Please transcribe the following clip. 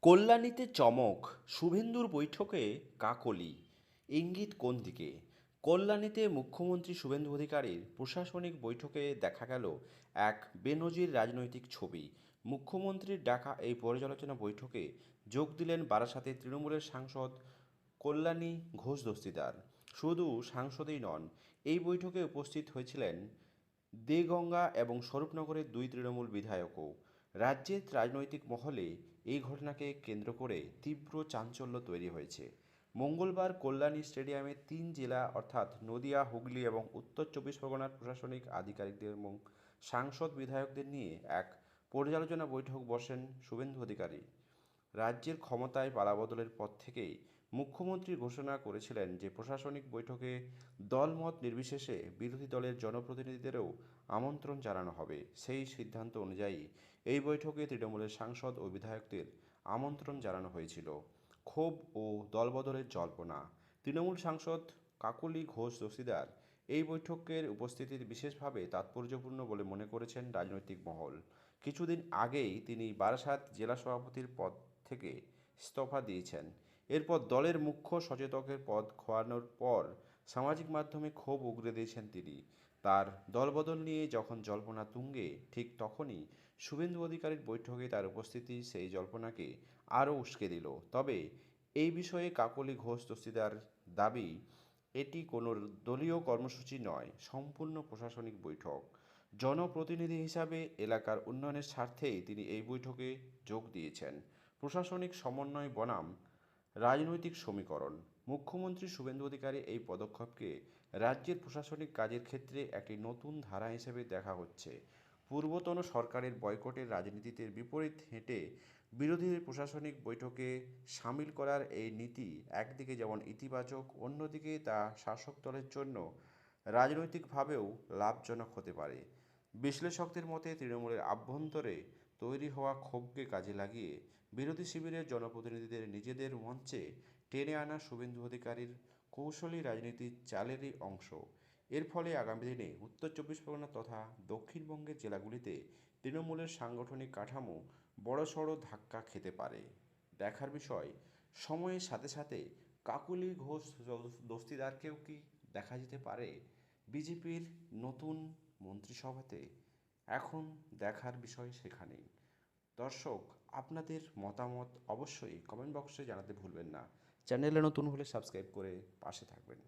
কল্যাণীতে চমক, শুভেন্দুর বৈঠকে কাকলি, ইঙ্গিত কোন দিকে? কল্যাণীতে মুখ্যমন্ত্রী শুভেন্দু অধিকারীর প্রশাসনিক বৈঠকে দেখা গেল এক বেনজির রাজনৈতিক ছবি। মুখ্যমন্ত্রীর ডাকা এই পর্যালোচনা বৈঠকে যোগ দিলেন বারাসাতের তৃণমূলের সাংসদ কল্যাণী ঘোষ দস্তিদার। শুধু সাংসদই নন, এই বৈঠকে উপস্থিত হয়েছিলেন দেগঙ্গা এবং স্বরূপনগরের দুই তৃণমূল বিধায়কও। রাজ্যের রাজনৈতিক মহলে এই ঘটনাকে কেন্দ্র করে তীব্র চাঞ্চল্য তৈরি হয়েছে। মঙ্গলবার কল্যাণী স্টেডিয়ামে তিন জেলা অর্থাৎ নদিয়া, হুগলি এবং উত্তর চব্বিশ পরগনার প্রশাসনিক আধিকারিকদের এবং সাংসদ বিধায়কদের নিয়ে এক পর্যালোচনা বৈঠক বসেন শুভেন্দু অধিকারী। রাজ্যের ক্ষমতায় পালাবদলের পর থেকেই মুখ্যমন্ত্রী ঘোষণা করেছিলেন যে প্রশাসনিক বৈঠকে দলমত নির্বিশেষে বিরোধী দলের জনপ্রতিনিধিদেরও আমন্ত্রণ জানানো হবে। সেই সিদ্ধান্ত অনুযায়ী এই বৈঠকে তৃণমূলের সাংসদ ও বিধায়কদের আমন্ত্রণ জানানো হয়েছিল। ক্ষোভ ও দলবদলের জল্পনা। তৃণমূল সাংসদ কাকলি ঘোষ দস্তিদার এই বৈঠকের উপস্থিতি বিশেষভাবে তাৎপর্যপূর্ণ বলে মনে করেছেন রাজনৈতিক মহল। কিছুদিন আগেই তিনি বারাসাত জেলা সভাপতির পদ থেকে ইস্তফা দিয়েছেন। এরপর দলের মুখ্য সচেতকের পদ খোয়ানোর পর সামাজিক মাধ্যমে ক্ষোভ উগরে দিয়েছেন তিনি। তার দলবদল নিয়ে যখন জল্পনা তুঙ্গে, ঠিক তখনই শুভেন্দু অধিকারীর বৈঠকে তার উপস্থিতি সেই জল্পনাকে আরও উস্কে দিল। তবে এই বিষয়ে কাকলি ঘোষ দস্তিদার দাবি, এটি কোনো দলীয় কর্মসূচি নয়, সম্পূর্ণ প্রশাসনিক বৈঠক। জনপ্রতিনিধি হিসাবে এলাকার উন্নয়নের স্বার্থেই তিনি এই বৈঠকে যোগ দিয়েছেন। প্রশাসনিক সমন্বয় বনাম রাজনৈতিক সমীকরণ। মুখ্যমন্ত্রী শুভেন্দু অধিকারী এই পদক্ষেপকে রাজ্যের প্রশাসনিক কাজের ক্ষেত্রে একটি নতুন ধারা হিসেবে দেখা হচ্ছে। পূর্বতন সরকারের বয়কটের রাজনীতিতে বিপরীত হেঁটে বিরোধীদের প্রশাসনিক বৈঠকে সামিল করার এই নীতি একদিকে যেমন ইতিবাচক, অন্যদিকে তা শাসক দলের জন্য রাজনৈতিকভাবেও লাভজনক হতে পারে। বিশ্লেষকদের মতে তৃণমূলের আভ্যন্তরে তৈরি হওয়া ক্ষোভকে কাজে লাগিয়ে বিরোধী শিবিরের জনপ্রতিনিধিদের নিজেদের মঞ্চে টেনে আনা শুভেন্দু অধিকারীর কৌশলী রাজনীতির চালেরই অংশ। এর ফলে আগামী দিনে উত্তর চব্বিশ পরগনা তথা দক্ষিণবঙ্গের জেলাগুলিতে তৃণমূলের সাংগঠনিক কাঠামো বড়সড় ধাক্কা খেতে পারে। দেখার বিষয়, সময়ের সাথে সাথে কাকলি ঘোষ দস্তিদারকেও কি দেখা যেতে পারে বিজেপির নতুন মন্ত্রিসভাতে? এখন দেখার বিষয় সেখানেই। দর্শক, আপনাদের মতামত অবশ্যই কমেন্ট বক্সে জানাতে ভুলবেন না। চ্যানেলে নতুন হলে সাবস্ক্রাইব করে পাশে থাকবেন।